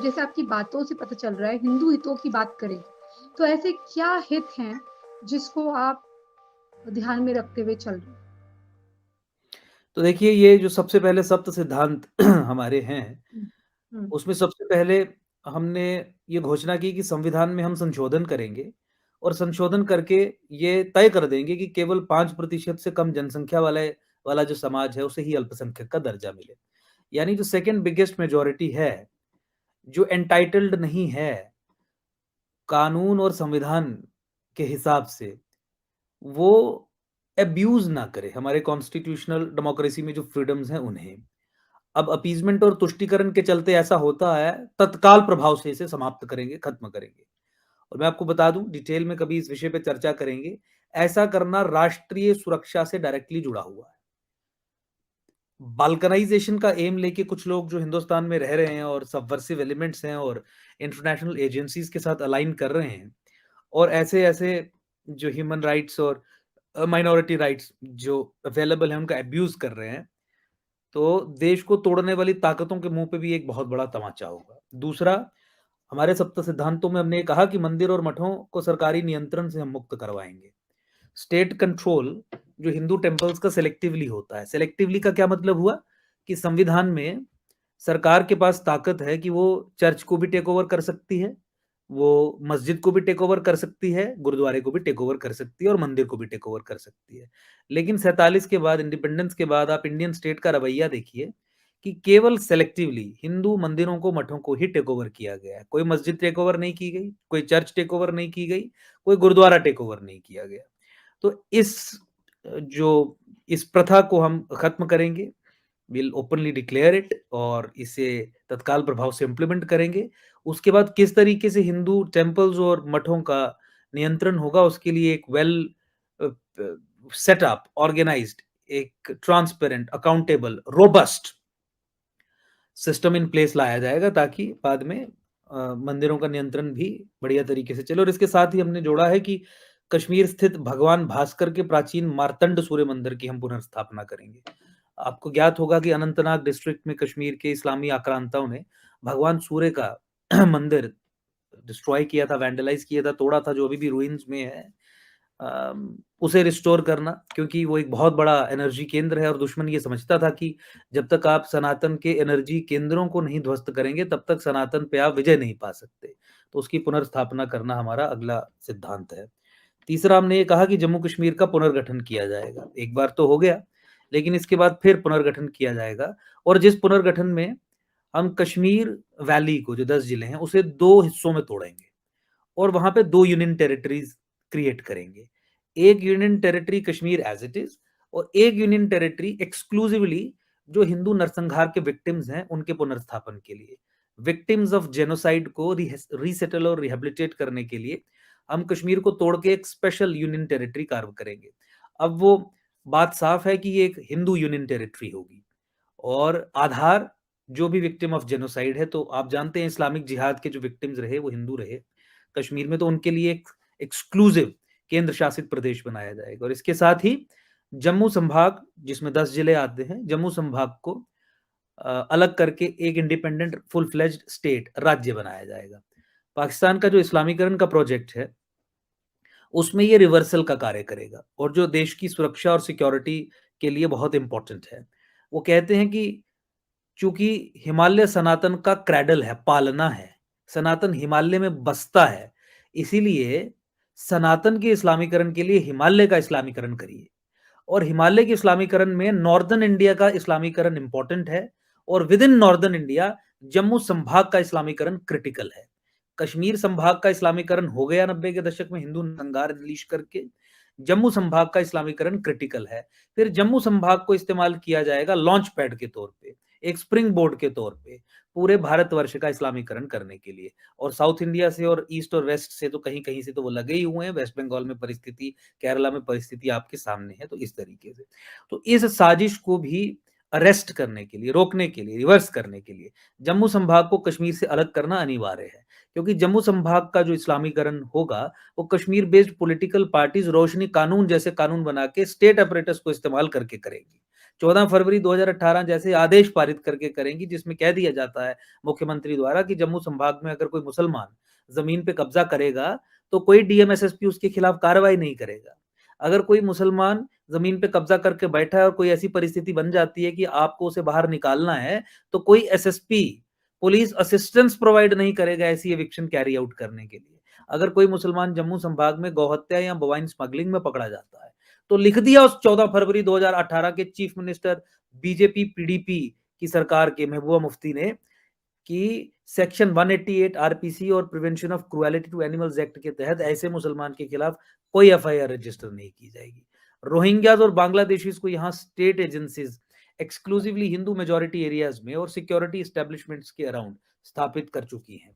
जैसे आपकी बातों से पता चल रहा है हिंदू हितों की बात करें, तो ऐसे क्या हित हैं जिसको आप ध्यान में रखते हुए चल रहे हैं? तो देखिए ये जो सबसे पहले सप्त सिद्धांत हमारे हैं, हुँ, हुँ, उसमें सबसे पहले हमने ये घोषणा की कि संविधान में हम संशोधन करेंगे और संशोधन करके ये तय कर देंगे कि केवल 5% से कम जनसंख्या वाला जो समाज है, उसे ही अल्पसंख्यक का दर्जा मिले। यानी जो सेकंड बिगेस्ट मेजॉरिटी है, जो एंटाइटल्ड नहीं है, कानून और संविधान के हिसाब से, वो अब्यूज़ ना करे हमारे कॉन्स्टिट्यूशनल डेमोक्रेसी में जो फ्रीडम्स हैं उन्हें। अब अपीज़मेंट और तुष्टीकरण के चलते ऐसा होता है, तत्काल प्रभाव से इसे समाप्त करेंगे, खत्म करेंगे। और मैं आपको बता दूँ, डिटेल में कभी इस विषय पे चर्चा करेंगे। ऐसा करना राष्ट्रीय सुरक्षा से डायरेक्टली जुड़ा हुआ है। बाल्कनाइज़ेशन का एम लेके कुछ लोग जो हिंदुस्तान में रह रहे हैं और सबवर्सिव एलिमेंट्स हैं और इंटरनेशनल एजेंसीज़ के साथ अलाइन कर रहे हैं और ऐसे-ऐसे जो ह्यूमन राइट्स और माइनॉरिटी राइट्स जो अवेलेबल हैं, उनका अब्यूज़ कर रहे हैं, तो देश को तोड़ने वाली ताकतों के मुँह पे भी एक बहुत बड़ा तमाचा होगा। दूसरा, हमारे सप्त सिद्धांतों में हमने ये कहा कि मंदिर और मठों को सरकारी नियंत्रण से हम मुक्त करवाएँगे। स्टेट कंट्रोल जो हिंदू टेम्पल्स का सिलेक्टिवली होता है। सिलेक्टिवली का क्या मतलब हुआ कि संविधान में सरकार के पास ताकत है कि वो चर्च को भी टेक ओवर कर सकती है, वो मस्जिद को भी टेक ओवर कर सकती है, गुरुद्वारे को भी टेक ओवर कर सकती है और मंदिर को भी टेक ओवर कर सकती है। लेकिन 47 के बाद, इंडिपेंडेंस के बाद आप इंडियन स्टेट का रवैया देखिए कि केवल सेलेक्टिवली हिंदू मंदिरों को, मठों को ही टेक ओवर किया गया है। कोई मस्जिद टेक ओवर नहीं की गई, कोई चर्च टेक ओवर नहीं की गई, कोई गुरुद्वारा टेक ओवर नहीं किया गया। तो जो इस प्रथा को हम खत्म करेंगे, विल ओपनली डिक्लेयर इट और इसे तत्काल प्रभाव से इम्प्लीमेंट करेंगे। उसके बाद किस तरीके से हिंदू टेम्पल्स और मठों का नियंत्रण होगा, उसके लिए एक वेल सेटअप, ऑर्गेनाइज्ड, एक transparent, accountable, robust system in place लाया जाएगा ताकि बाद में मंदिरों का नियंत्रण भी बढ़िया तरीके से चले। और इसके साथ ही हमने जोड़ा है कि कश्मीर स्थित भगवान भास्कर के प्राचीन मार्तंड सूर्य मंदिर की हम पुनर्स्थापना करेंगे। आपको ज्ञात होगा कि अनंतनाग डिस्ट्रिक्ट में कश्मीर के इस्लामी आक्रांताओं ने भगवान सूर्य का मंदिर डिस्ट्रॉय किया था, वैंडलाइज किया था, तोड़ा था, जो अभी भी रूइंस में है। उसे रिस्टोर करना, क्योंकि वो एक बहुत बड़ा एनर्जी केंद्र है और दुश्मन ये समझता था कि जब तक आप सनातन के एनर्जी केंद्रों को नहीं ध्वस्त करेंगे, तब तक सनातन पे आप विजय नहीं पा सकते। तो उसकी पुनर्स्थापना करना हमारा अगला सिद्धांत है। तीसरा, हमने ये कहा कि जम्मू कश्मीर का पुनर्गठन किया जाएगा। एक बार तो हो गया, लेकिन इसके बाद फिर पुनर्गठन किया जाएगा और जिस पुनर्गठन में हम कश्मीर वैली को, जो 10 जिले हैं, उसे 2 हिस्सों में तोड़ेंगे और वहाँ पे 2 यूनियन टेरिटरीज़ क्रिएट करेंगे। एक union territory Kashmir as it is और एक यूनियन टेरिटरी एक्सक्लूसिवली जो हिंदू नरसंहार के विक्टिम्स हैं, उनके पुनर्स्थापन के लिए। विक्टिम्स ऑफ जेनोसाइड को रीसेटल और रिहैबिलिटेट करने के लिए हम कश्मीर को तोड़ के एक स्पेशल यूनियन टेरिटरी कार्व करेंगे। अब वो बात साफ है कि ये एक हिंदू यूनियन टेरिटरी होगी और आधार जो भी विक्टिम ऑफ जेनोसाइड है, तो आप जानते हैं इस्लामिक जिहाद के जो विक्टिम्स रहे वो हिंदू रहे कश्मीर में, तो उनके लिए एक एक्सक्लूसिव केंद्र शासित प्रदेश बनाया जाएगा। और इसके साथ ही जम्मू संभाग, जिसमें 10 जिले आते हैं, जम्मू संभाग को अलग करके एक इंडिपेंडेंट फुल फ्लेज्ड स्टेट, राज्य बनाया जाएगा। पाकिस्तान का जो इस्लामीकरण का प्रोजेक्ट है, उसमें ये रिवर्सल का कार्य करेगा और जो देश की सुरक्षा और सिक्योरिटी के लिए बहुत इंपॉर्टेंट है। वो कहते हैं कि चूँकि हिमालय सनातन का क्रैडल है, पालना है, सनातन हिमालय में बसता है, इसीलिए सनातन के इस्लामीकरण के लिए हिमालय का इस्लामीकरण करिए और हिमालय के इस्लामीकरण में नॉर्दर्न इंडिया का इस्लामीकरण इम्पोर्टेंट है और with in northern India Jammu संभाग का इस्लामीकरण क्रिटिकल है। कश्मीर संभाग का इस्लामीकरण हो गया 90 के दशक में हिंदू नंगार अनलीश करके, जम्मू संभाग का इस्लामीकरण क्रिटिकल है। फिर जम्मू संभाग को इस्तेमाल किया जाएगा लॉन्च पैड के तौर पे, एक स्प्रिंग बोर्ड के तौर पे पूरे भारतवर्ष का इस्लामीकरण करने के लिए। और साउथ इंडिया से और ईस्ट और वेस्ट से तो कहीं-कहीं से तो वो लगे ही हुए हैं, वेस्ट बंगाल में परिस्थिति, केरला में परिस्थिति आपके सामने है, तो इस तरीके से। तो इस साजिश को भी अरेस्ट करने के लिए, रोकने के लिए, रिवर्स करने के लिए जम्मू संभाग को कश्मीर से अलग करना अनिवार्य है। क्योंकि जम्मू संभाग का जो इस्लामीकरण होगा, वो कश्मीर बेस्ड पॉलिटिकल पार्टीज रोशनी कानून जैसे कानून बना के स्टेट अपरेटस को इस्तेमाल करके करेगी, 14 फरवरी 2018 जैसे आदेश पारित करके करेंगी जिसमें कह दिया जाता है मुख्यमंत्री द्वारा कि जम्मू संभाग में अगर कोई मुसलमान जमीन पे कब्जा करेगा तो कोई डीएमएसएसपी उसके खिलाफ कार्रवाई नहीं करेगा। अगर कोई मुसलमान जमीन पे कब्जा करके बैठा है और कोई ऐसी परिस्थिति बन जाती है कि आपको उसे बाहर निकालना है, तो कोई एसएसपी पुलिस असिस्टेंस प्रोवाइड नहीं करेगा ऐसी एविक्शन कैरी आउट करने के लिए। अगर कोई मुसलमान जम्मू संभाग में गौहत्या या बोवाइन स्मगलिंग में पकड़ा जाता है, तो लिख दिया उस 14 फरवरी 2018 के चीफ मिनिस्टर बीजेपी पीडीपी की सरकार के महबूबा मुफ्ती ने कि सेक्शन 188 आरपीसी और prevention of cruelty to animals act के तहत ऐसे मुसलमान के खिलाफ कोई एफआईआर रजिस्टर नहीं की जाएगी। रोहिंग्याज और बांग्लादेशीज को यहाँ state agencies exclusively Hindu majority areas में और सिक्योरिटी एस्टेब्लिशमेंट्स के अराउंड स्थापित कर चुकी हैं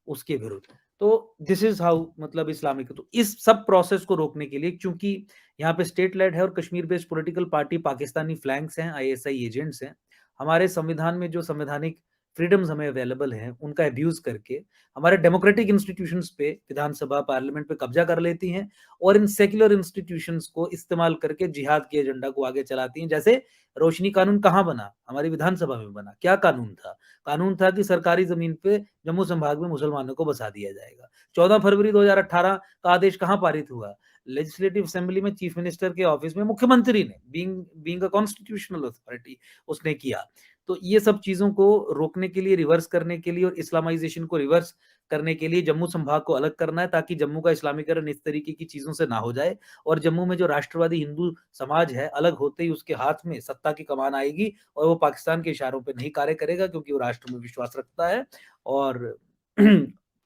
उसके विरुद्ध। तो दिस इज हाउ मतलब इस्लामिक, तो इस सब प्रोसेस को रोकने के लिए, क्योंकि यहाँ पे स्टेट लेड है और Kashmir based political party Pakistani flanks हैं, आईएसआई एजेंट्स हैं, हमारे संविधान में जो संवैधानिक फ्रीडम्स हमें अवेलेबल हैं उनका अब्यूज करके हमारे डेमोक्रेटिक इंस्टीट्यूशंस पे, विधानसभा पार्लियामेंट पे कब्जा कर लेती हैं और इन सेक्युलर इंस्टीट्यूशंस को इस्तेमाल करके जिहाद के एजेंडा को आगे चलाती हैं। जैसे रोशनी कानून कहाँ बना? हमारी विधानसभा में बना। क्या कानून था? कानून था कि सरकारी जमीन पे जम्मू संभाग में मुसलमानों को बसा दिया जाएगा। 14 फरवरी 2018 का आदेश कहाँ पारित हुआ? लेजिस्लेटिव असेंबली में चीफ मिनिस्टर के ऑफिस में मुख्यमंत्री ने बीइंग अ कॉन्स्टिट्यूशनल अथॉरिटी उसने किया। तो ये सब चीजों को रोकने के लिए, रिवर्स करने के लिए और इस्लामाइजेशन को रिवर्स करने के लिए जम्मू संभाग को अलग करना है ताकि जम्मू का इस्लामीकरण इस तरीके की चीजों से ना हो जाए और जम्मू में जो राष्ट्रवादी हिंदू समाज है अलग होते ही उसके हाथ में सत्ता की कमान आएगी और वो पाकिस्तान के इशारों पे नहीं कार्य करेगा क्योंकि वो राष्ट्र में विश्वास रखता है और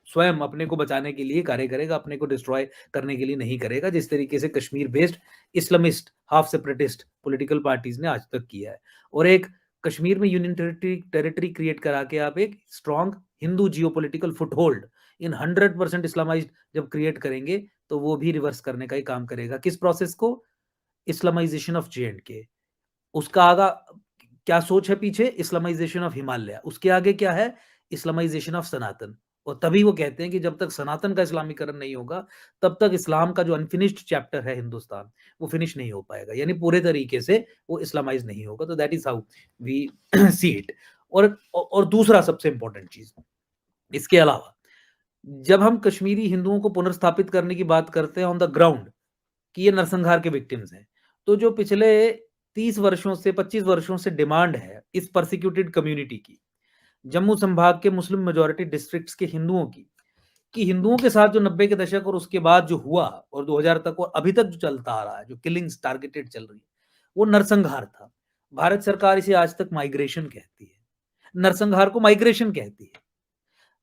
स्वयं अपने को बचाने के लिए कार्य करेगा, अपने को डिस्ट्रॉय करने के लिए नहीं करेगा, जिस तरीके से Kashmir based Islamist half separatist political parties ने आज तक किया है। और एक कश्मीर में यूनियन टेरिटरी क्रिएट करा के आप एक स्ट्रॉन्ग हिंदू जियोपॉलिटिकल फुटहोल्ड इन 100% इस्लामाइज्ड जब क्रिएट करेंगे तो वो भी रिवर्स करने का ही काम करेगा। किस प्रोसेस को? इस्लामाइजेशन ऑफ जे उसका आगा क्या सोच है पीछे? Islamisation of Himalaya. उसके आगे क्या है? इस्लामाइजेशन ऑफ सनातन। और तभी वो कहते हैं कि जब तक सनातन का इस्लामीकरण नहीं होगा तब तक इस्लाम का जो अनफिनिश्ड चैप्टर है हिंदुस्तान वो फिनिश नहीं हो पाएगा, यानी पूरे तरीके से वो इस्लामाइज नहीं होगा। तो that is how we see it. और दूसरा सबसे इंपॉर्टेंट चीज इसके अलावा, जब हम कश्मीरी हिंदुओं को पुनर्स्थापित करने की बात करते हैं ऑन द ग्राउंड कि ये नरसंहार के विक्टिम्स हैं, तो जो पिछले 30 वर्षों से 25 वर्षों से डिमांड है इस परसिक्यूटेड कम्युनिटी की, जम्मू संभाग के मुस्लिम मेजॉरिटी डिस्ट्रिक्ट्स के हिंदुओं की, कि हिंदुओं के साथ जो 90 के दशक और उसके बाद जो हुआ और 2000 तक और अभी तक जो चलता आ रहा है, जो किलिंग्स टारगेटेड चल रही है, वो नरसंहार था। भारत सरकार इसे आज तक माइग्रेशन कहती है, नरसंहार को माइग्रेशन कहती है।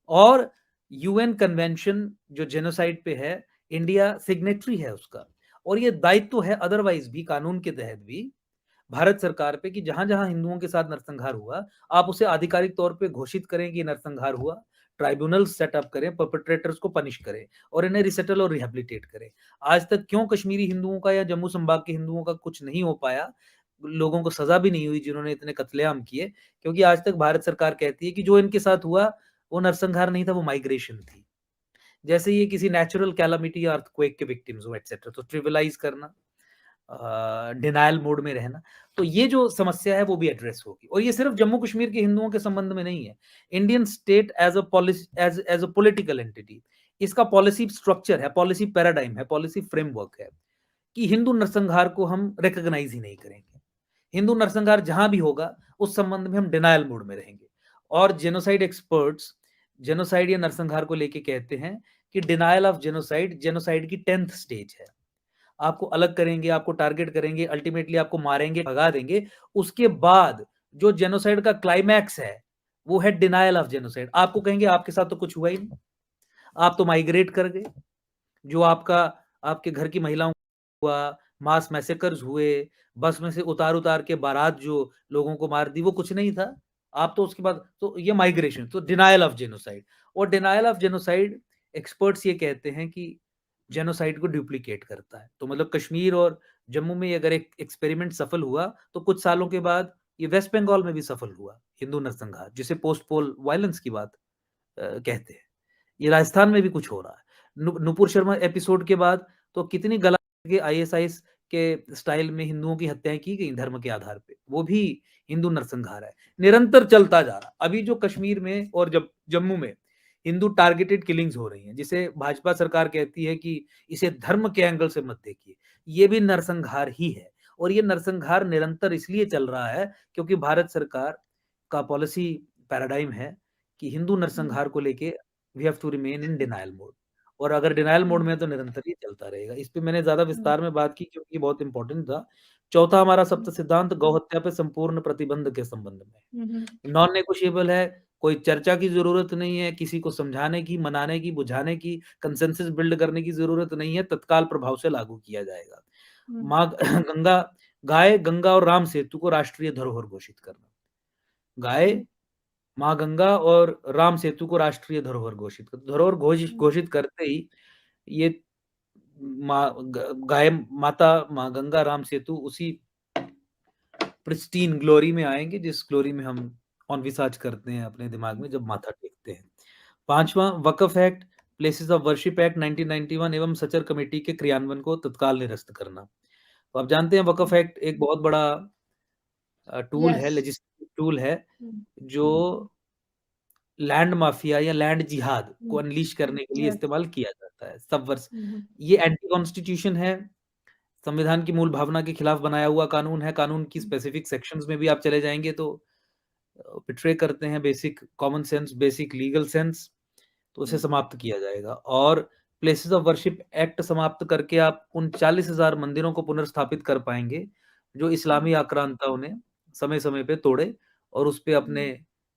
और यूएन कन्वेंशन जो जेनोसाइड पे है, इंडिया सिग्नेटरी है उसका, और ये दायित्व है अदरवाइज भी कानून के तहत भी भारत सरकार पे कि जहां जहां हिंदुओं के साथ नरसंहार हुआ आप उसे आधिकारिक तौर पे घोषित करें कि नरसंहार हुआ, ट्राइब्यूनल सेटअप करें, परपेट्रेटर्स को पनिश करें और इन्हें रिसेटल और रिहेबिलिटेट करें। आज तक क्यों कश्मीरी हिंदुओं का या जम्मू संभाग के हिंदुओं का कुछ नहीं हो पाया, लोगों को सजा भी नहीं हुई जिन्होंने इतने कत्लेआम किए? क्योंकि आज तक भारत सरकार कहती है कि जो इनके साथ हुआ वो नरसंहार नहीं था, वो माइग्रेशन थी। जैसे ये किसी नेचुरल कैलामिटी या अर्थक्वेक के विक्टिम्स हो एक्सेट्रा, तो ट्रिविलाइज करना, डिनायल मोड में रहना, तो ये जो समस्या है वो भी एड्रेस होगी। और ये सिर्फ जम्मू कश्मीर के हिंदुओं के संबंध में नहीं है, Indian state as a policy as a political entity, इसका पॉलिसी स्ट्रक्चर है, पॉलिसी पैराडाइम है, पॉलिसी फ्रेमवर्क है कि हिंदू नरसंहार को हम रिकॉग्नाइज ही नहीं करेंगे। हिंदू नरसंहार जहां भी होगा उस संबंध में हम डिनायल मोड में रहेंगे। और जेनोसाइड एक्सपर्ट्स जेनोसाइड या नरसंहार को लेके कहते हैं कि डिनायल ऑफ जेनोसाइड जेनोसाइड की 10th स्टेज है। आपको अलग करेंगे, आपको टारगेट करेंगे, अल्टीमेटली आपको मारेंगे, भगा देंगे। उसके बाद जो जेनोसाइड का क्लाइमैक्स है वो है डिनायल ऑफ जेनोसाइड। आपको कहेंगे आपके साथ तो कुछ हुआ ही नहीं, आप तो माइग्रेट कर गए, जो आपके घर की महिलाओं हुआ, मास मैसेकर्स हुए, बस में से उतार उतार के बारात जो लोगों को मार दी वो कुछ नहीं था। आप तो उसके बाद तो ये माइग्रेशन, तो डिनायल ऑफ जेनोसाइड। और डिनायल ऑफ जेनोसाइड एक्सपर्ट्स ये कहते हैं कि जेनोसाइड को डुप्लीकेट करता है। तो मतलब कश्मीर और जम्मू में अगर एक एक्सपेरिमेंट सफल हुआ तो कुछ सालों के बाद ये वेस्ट बंगाल में भी सफल हुआ, हिंदू नरसंहार, जिसे पोस्ट पोल वायलेंस की बात कहते हैं। ये राजस्थान में भी कुछ हो रहा है। नुपुर शर्मा एपिसोड के बाद तो कितनी गला के आईएसआईएस के स्टाइल में हिंदुओं की हत्याएँ की गई धर्म के आधार पे, वो भी हिंदू नरसंहार है। निरंतर चलता जा रहा। अभी जो कश्मीर में और जब जम्मू में हिंदू टारगेटेड किलिंग्स हो रही हैं, जिसे भाजपा सरकार कहती है कि इसे धर्म के एंगल से मत देखिए, ये भी नरसंहार ही है। और ये नरसंहार निरंतर इसलिए चल रहा है क्योंकि भारत सरकार का पॉलिसी पैराडाइम है कि हिंदू नरसंहार को लेके we have to remain in denial mode, और अगर डिनायल मोड में है तो निरंतर ही चलता रहेगा। इस पे मैंने ज़्यादा विस्तार में बात की क्योंकि ये बहुत इम्पोर्टेंट था। चौथा हमारा सप्त सिद्धांत गौ हत्या पे संपूर्ण प्रतिबंध के संबंध में। नॉन नेगोशिएबल है, कोई चर्चा की ज़रूरत नहीं है, किसी को समझाने की, मनाने की, बुझाने की, कंसेंसस बिल्ड करने की ज़रूरत नहीं है, तत्काल प्रभाव से लागू किया जाएगा। माँ गंगा गाय, गंगा और राम सेतु को राष्ट्रीय धरोहर घोषित करना। गाय, माँ गंगा और राम सेतु को राष्ट्रीय धरोहर घोषित कर धरोहर घोषित करते ही ये गाय माता, माँ गंगा, राम सेतु उसी प्रिस्टीन ग्लोरी में आएँगे जिस ग्लोरी में हम एनविसाज करते हैं अपने दिमाग में जब माथा टेकते हैं। 5वां Waqf act, places of worship act 1991 एवं सचर कमेटी के क्रियान्वयन को तत्काल निरस्त करना। तो आप जानते हैं वक़्फ़ एक्ट एक बहुत बड़ा टूल है, लेजिस्लेटिव टूल है, जो लैंड माफिया या लैंड जिहाद को अनलीश करने के लिए इस्तेमाल किया जाता है। ये एंटी कॉन्स्टिट्यूशन है, संविधान की मूल भावना के खिलाफ बनाया हुआ कानून है। कानून की स्पेसिफिक सेक्शंस में भी आप चले जाएँगे तो बिट्रे करते हैं basic common sense, basic legal sense, तो उसे समाप्त किया जाएगा। और प्लेसेस ऑफ वर्शिप एक्ट समाप्त करके आप उन 40,000 मंदिरों को पुनर्स्थापित कर पाएँगे, जो इस्लामी आक्रांताओं ने समय-समय पे तोड़े और उसपे अपने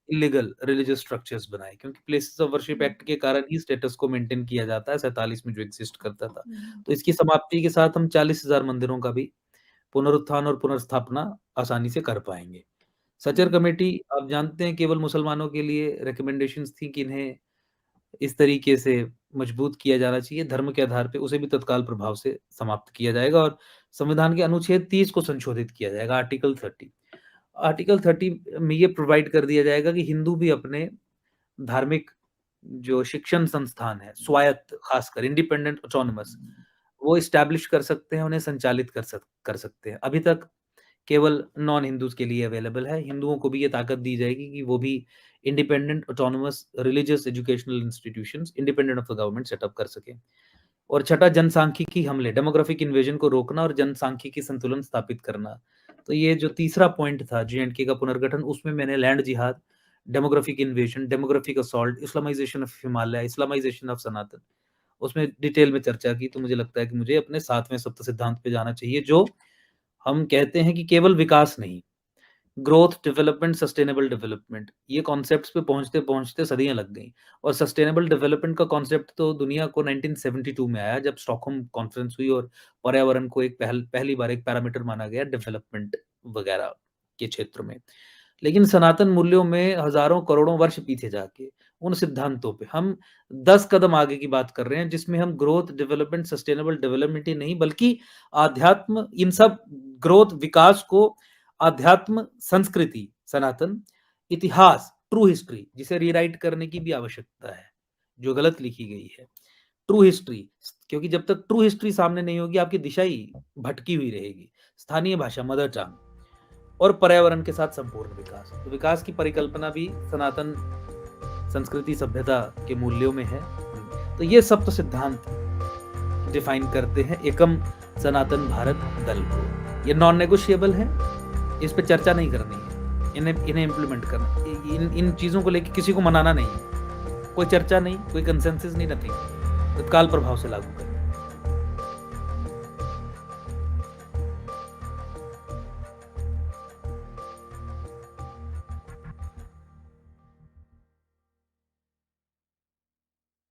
इल्लीगल रिलिजियस स्ट्रक्चर्स बनाए, क्योंकि प्लेसेस ऑफ वर्शिप एक्ट के कारण ही स्टेटस को मेंटेन किया जाता है 47 में जो एग्जिस्ट करता था। तो इसकी समाप्ति के साथ हम 40,000 मंदिरों का भी पुनरुत्थान और पुनर्स्थापना आसानी से कर पाएँगे। सचर कमेटी आप जानते हैं केवल मुसलमानों के लिए रिकमेंडेशंस थी कि इन्हें इस तरीके से मजबूत किया जाना चाहिए धर्म के आधार पे, उसे भी तत्काल प्रभाव से समाप्त किया जाएगा और संविधान के अनुच्छेद 30 को संशोधित किया जाएगा, आर्टिकल 30। आर्टिकल 30 में ये प्रोवाइड कर दिया जाएगा कि हिंदू भी अपने धार्मिक जो शिक्षण संस्थान है, स्वायत्त खासकर इंडिपेंडेंट ऑटोनोमस, वो एस्टैब्लिश कर सकते हैं, उन्हें संचालित कर सकते हैं। अभी तक केवल नॉन हिंदूज़ के लिए अवेलेबल है। हिंदुओं को भी ये ताकत दी जाएगी कि वो भी independent autonomous religious educational institutions independent of the government setup कर सकें। और छठा जनसांख्यिकी हमले, डेमोग्राफिक इन्वेजन को रोकना और जनसांख्यिकी संतुलन स्थापित करना। तो ये जो तीसरा पॉइंट था जे.एंड.के का पुनर्गठन, उसमें मैंने लैंड जिहाद, demographic invasion, demographic assault, Islamisation of Himalaya, Islamisation of Sanatan, उसमें डिटेल में चर्चा की। तो मुझे लगता है कि मुझे अपने 7वें सप्त सिद्धांत पे जाना चाहिए, जो हम कहते हैं कि केवल विकास नहीं, ग्रोथ, डेवलपमेंट, सस्टेनेबल डेवलपमेंट, ये कॉन्सेप्ट्स पे पहुँचते-पहुँचते सदियाँ लग गईं। और सस्टेनेबल डेवलपमेंट का कॉन्सेप्ट तो दुनिया को 1972 में आया, जब स्टॉकहोम कॉन्फ्रेंस हुई और पर्यावरण को एक पहली बार एक पैरामीटर माना गया डेवलपमेंट वगैरह के क्षेत्र में। लेकिन सनातन मूल्यों में हज़ारों करोड़ों वर्ष पीछे जाके उन सिद्धांतों पे हम 10 कदम आगे की बात कर रहे हैं, जिसमें हम ग्रोथ, डेवलपमेंट, सस्टेनेबल डेवलपमेंट ही नहीं बल्कि आध्यात्म, इन सब ग्रोथ, विकास को आध्यात्म, संस्कृति, सनातन, इतिहास, ट्रू हिस्ट्री, जिसे रीराइट करने की भी आवश्यकता है, जो गलत लिखी गई है। ट्रू हिस्ट्री, क्योंकि जब तक ट्रू हिस्ट्री सामने नहीं होगी, आपकी दिशा ही भटकी हुई रहेगी। स्थानीय भाषा, मदर टंग, और पर्यावरण के साथ संपूर्ण विकास। तो विकास की परिकल्पना भी सनातन संस्कृति सभ्यता के मूल्यों में है। तो ये सप्त सिद्धांत डिफाइन करते हैं एकम सनातन भारत दल को। ये नॉन नेगोशिएबल है, इस पे चर्चा नहीं करनी है, इन्हें इम्प्लीमेंट करना, इन चीज़ों को लेके किसी को मनाना नहीं है, कोई चर्चा नहीं, कोई कंसेंसस नहीं, नथिंग, तत्काल प्रभाव से लागू करना।